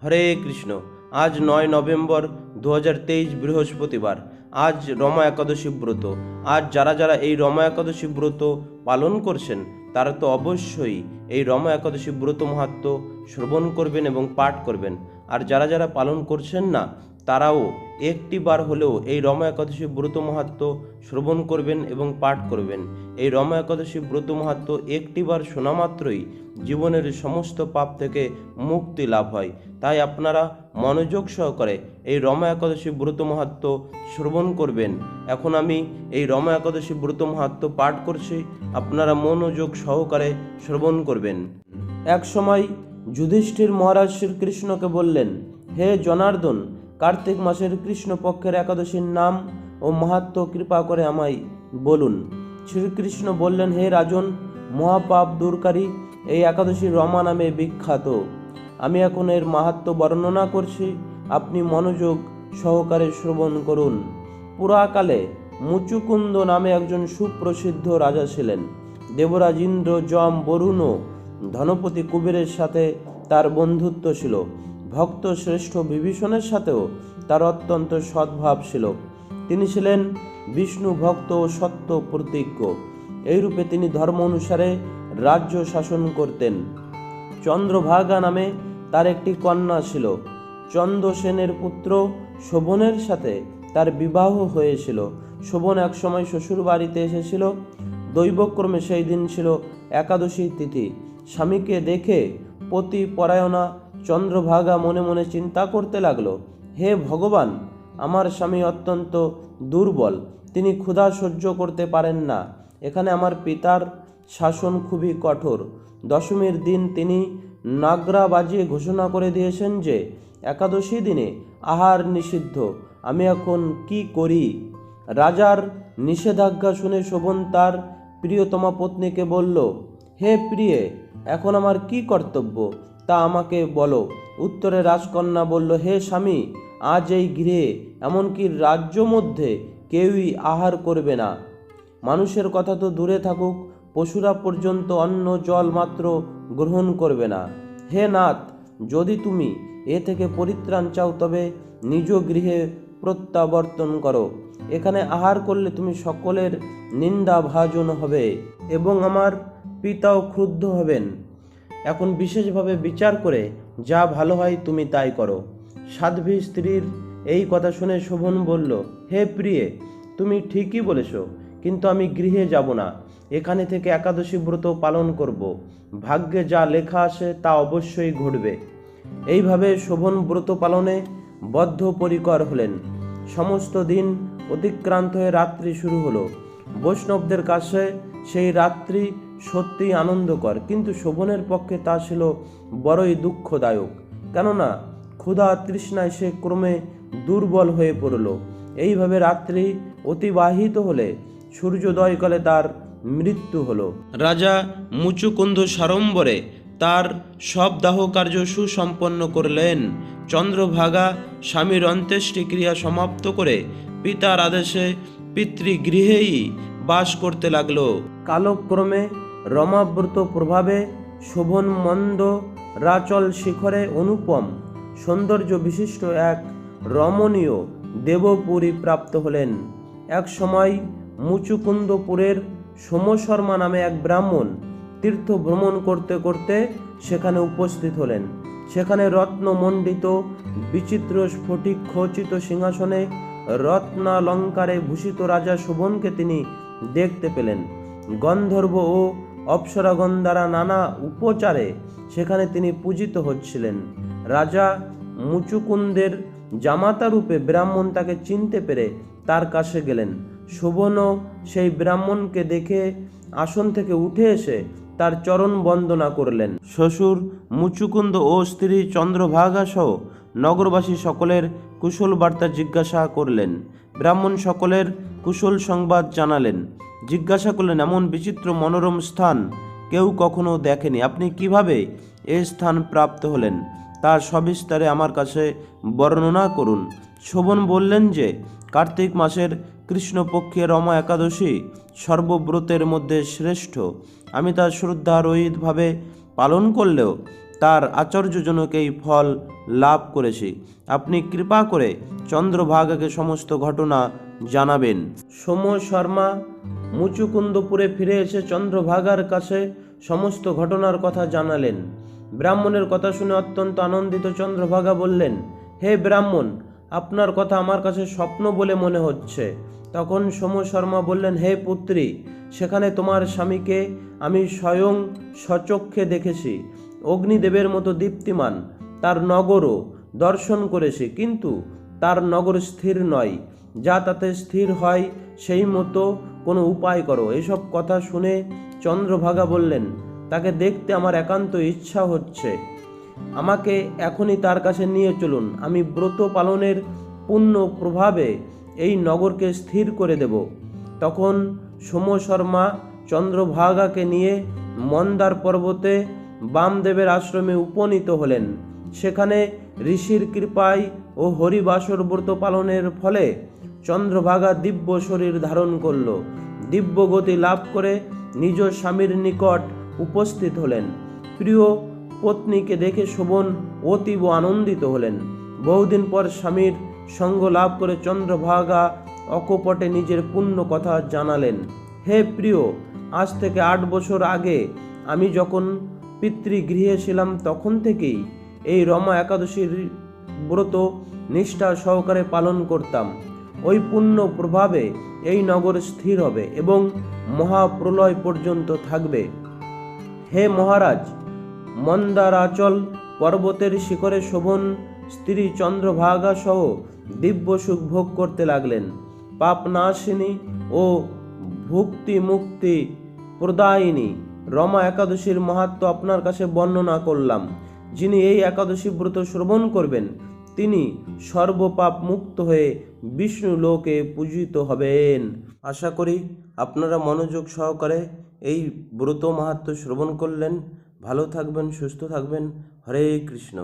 হরে কৃষ্ণ। আজ 9 নভেম্বর 2023 বৃহস্পতিবার। আজ রমা একাদশী ব্রত। আজ যারা যারা এই রমা একাদশী ব্রত পালন করছেন তারা তো অবশ্যই এই রমা একাদশী ব্রত মাহাত্ম্য শ্রবণ করবেন এবং পাঠ করবেন। আর যারা যারা পালন করছেন না তারাও একটি বার হলেও এই রমা একাদশী ব্রত মাহাত্ম্য শ্রবণ করবেন এবং পাঠ করবেন। এই রমা একাদশী ব্রত মাহাত্ম্য একটি বার শোনা মাত্রই জীবনের সমস্ত পাপ থেকে মুক্তি লাভ হয়। তাই আপনারা মনোযোগ সহকারে এই রমা একাদশী ব্রত মাহাত্ম্য শ্রবণ করবেন। এখন আমি এই রমা একাদশী ব্রত মাহাত্ম্য পাঠ করছি, আপনারা মনোযোগ সহকারে শ্রবণ করবেন। এক সময় যুধিষ্ঠির মহারাজ শ্রীকৃষ্ণকে বললেন, হে জনার্দন, কার্তিক মাসের কৃষ্ণপক্ষের একাদশীর নাম ও মাহাত্ম্য কৃপা করে আমায় বলুন। শ্রীকৃষ্ণ বললেন, হে রাজন, মহাপাপ দূরকারী এই একাদশী রমা নামে বিখ্যাত। আমি এখন এর মাহাত্ম্য বর্ণনা করছি, আপনি মনোযোগ সহকারে শ্রবণ করুন। পুরাকালে মুচুকুন্দ নামে একজন সুপ্রসিদ্ধ রাজা ছিলেন। দেবরাজ ইন্দ্র, যম, বরুণ ও ধনপতি কুবেরের সাথে তার বন্ধুত্ব ছিল। ভক্ত শ্রেষ্ঠ বিভীষণের সাথেও তার অত্যন্ত সদ্ভাব ছিল। তিনি ছিলেন বিষ্ণু ভক্ত ও সত্য প্রতিজ্ঞ। এইরূপে তিনি ধর্ম অনুসারে রাজ্য শাসন করতেন। চন্দ্রভাগা নামে তার একটি কন্যা ছিল। চন্দ্রসেনের পুত্র শোভনের সাথে তার বিবাহ হয়েছিল। শোভন একসময় শ্বশুর বাড়িতে এসেছিল। দৈবক্রমে সেই দিন ছিল একাদশী তিথি। স্বামীকে দেখে পতি পরায়ণা চন্দ্রভাগা মনে মনে চিন্তা করতে লাগলো, হে ভগবান, আমার স্বামী অত্যন্ত দুর্বল, তিনি ক্ষুধা সহ্য করতে পারেন না। এখানে আমার পিতার শাসন খুবই কঠোর। দশমীর দিন তিনি নাগরা বাজিয়ে ঘোষণা করে দিয়েছেন যে একাদশী দিনে আহার নিষিদ্ধ। আমি এখন কি করি? রাজার নিষেধাজ্ঞা শুনে শোভন তার প্রিয়তমা পত্নীকে বলল, হে প্রিয়ে, এখন আমার কি কর্তব্য তা আমাকে বলো। উত্তরে রাজকন্যা বলল, হে স্বামী, আজ এই গৃহে এমনকি রাজ্য মধ্যে কেউই আহার করবে না। মানুষের কথা তো দূরে থাকুক, পশুরা পর্যন্ত অন্ন জল মাত্র গ্রহণ করবে না। হে নাথ, যদি তুমি এ থেকে পরিত্রাণ চাও তবে নিজ গৃহে প্রত্যাবর্তন করো। এখানে আহার করলে তুমি সকলের নিন্দা ভাজন হবে এবং আমার পিতাও ক্রুদ্ধ হবেন। এখন বিশেষভাবে বিচার করে যা ভালো হয় তুমি তাই করো। সাধ্বী স্ত্রীর এই কথা শুনে শোভন বলল, হে প্রিয়ে, তুমি ঠিকই বলেছ, কিন্তু আমি গৃহে যাব না, এখানে থেকে একাদশী ব্রত পালন করব। ভাগ্যে যা লেখা আছে তা অবশ্যই ঘটবে। এইভাবে শোভন ব্রত পালনে বদ্ধপরিকর হলেন। সমস্ত দিন অতিক্রান্ত হয়ে রাত্রি শুরু হলো। বৈষ্ণবদের কাছে সেই রাত্রি সত্যি আনন্দকর, কিন্তু শোভনের পক্ষে তা ছিল বড়ই দুঃখদায়ক। কেননা ক্ষুধা তৃষ্ণায় সে ক্রমে দুর্বল হয়ে পড়ল। এইভাবে রাত্রি অতিবাহিত হলে সূর্যোদয়কালে তার মৃত্যু হলো। রাজা মুচুকুন্দ সাড়ম্বরে তার সব দাহ কার্য সুসম্পন্ন করলেন। চন্দ্রভাগা স্বামীর অন্ত্যেষ্টিক্রিয়া সমাপ্ত করে পিতার আদেশে পিতৃগৃহেই বাস করতে লাগল। কালক্রমে রমাব্রত প্রভাবে শোভন মন্দ রাচল শিখরে অনুপম সৌন্দর্য বিশিষ্ট এক রমণীয় দেবপুরী প্রাপ্ত হলেন। এক সময় মুচুকুন্দপুরের সোমশর্মা নামে এক ব্রাহ্মণ তীর্থ ভ্রমণ করতে করতে সেখানে উপস্থিত হলেন। সেখানে রত্নমণ্ডিত বিচিত্র স্ফটিক খচিত সিংহাসনে রত্নালঙ্কারে ভূষিত রাজা শোভনকে তিনি দেখতে পেলেন। গন্ধর্ব ও অপ্সরাগণ দ্বারা নানা উপচারে সেখানে তিনি পূজিত হচ্ছিলেন। রাজা মুচুকুন্দের জামাতা রূপে ব্রাহ্মণ তাকে চিনতে পেরে তার কাছে গেলেন। শোভনও সেই ব্রাহ্মণকে দেখে আসন থেকে উঠে এসে তার চরণ বন্দনা করলেন। শ্বশুর মুচুকুন্দ ও স্ত্রী চন্দ্রভাগা সহ নগরবাসী সকলের কুশল বার্তা জিজ্ঞাসা করলেন। ব্রাহ্মণ সকলের কুশল সংবাদ জানালেন। জিজ্ঞাসা করলেন, এমন বিচিত্র মনোরম স্থান কেউ কখনো দেখেনি, আপনি কিভাবে এ স্থান প্রাপ্ত হলেন তার সবিস্তারে আমার কাছে বর্ণনা করুন। শোভন বললেন যে কার্তিক মাসের কৃষ্ণপক্ষের রমা একাদশী সর্বব্রতের মধ্যে শ্রেষ্ঠ। আমি তা শ্রদ্ধারহিতভাবে পালন করলেও তার আশ্চর্যজনক এই ফল লাভ করেছি। আপনি কৃপা করে চন্দ্রভাগাকে সমস্ত ঘটনা জানাবেন। সোম শর্মা মুচুকুন্দপুরে ফিরে এসে চন্দ্রভাগার কাছে সমস্ত ঘটনার কথা জানালেন। ব্রাহ্মণের কথা শুনে অত্যন্ত আনন্দিত চন্দ্রভাগা বললেন, হে ব্রাহ্মণ, আপনার কথা আমার কাছে স্বপ্ন বলে মনে হচ্ছে। তখন সোম শর্মা বললেন, হে পুত্রী, সেখানে তোমার স্বামীকে আমি স্বয়ং স্বচক্ষে দেখেছি, অগ্নিদেবের মতো দীপ্তিমান। তার নগরও দর্শন করেছি, কিন্তু তার নগর স্থির নয়। যা তাতে স্থির হয় সেই মতো কোনো উপায় করো। এসব কথা শুনে চন্দ্রভাগা বললেন, তাকে দেখতে আমার একান্ত ইচ্ছা হচ্ছে। আমাকে এখনই তার কাছে নিয়ে চলুন। আমি ব্রত পালনের পুণ্য প্রভাবে এই নগরকে স্থির করে দেব। তখন সোম শর্মা চন্দ্রভাগাকে নিয়ে মন্দার পর্বতে বামদেবের আশ্রমে উপনীত হলেন। সেখানে ঋষির কৃপায় ও হরিবাসর ব্রত পালনের ফলে চন্দ্রভাগা দিব্য শরীর ধারণ করল। দিব্য গতি লাভ করে নিজ স্বামীর নিকট উপস্থিত হলেন। প্রিয় পত্নীকে দেখে শোভন অতীব আনন্দিত হলেন। বহুদিন পর স্বামীর সঙ্গ লাভ করে চন্দ্রভাগা অকপটে নিজের পুণ্য কথা জানালেন। হে প্রিয়, আজ থেকে 8 বছর আগে আমি যখন পিতৃগৃহে ছিলাম তখন থেকেই এই রমা একাদশীর ব্রত নিষ্ঠা সহকারে পালন করতাম। ওই পুণ্য প্রভাবে এই নগর স্থির হবে এবং মহাপ্রলয় পর্যন্ত থাকবে। হে মহারাজ, মন্দারাচল পর্বতের শিখরে শোভন স্ত্রী চন্দ্রভাগা সহ দিব্য সুখ ভোগ করতে লাগলেন। পাপনাশিনী ও ভুক্তি মুক্তি প্রদায়িনী রমা একাদশীর মাহাত্ম্য আপনার কাছে বর্ণনা করলাম। যিনি এই একাদশী ব্রত শ্রবণ করবেন তিনি সর্বপাপ মুক্ত হয়ে বিষ্ণু লোকে পূজিত হবেন। আশা করি আপনারা মনোযোগ সহকারে এই ব্রত মাহাত্ম্য শ্রবণ করলেন। ভালো থাকবেন, সুস্থ থাকবেন। হরে কৃষ্ণ।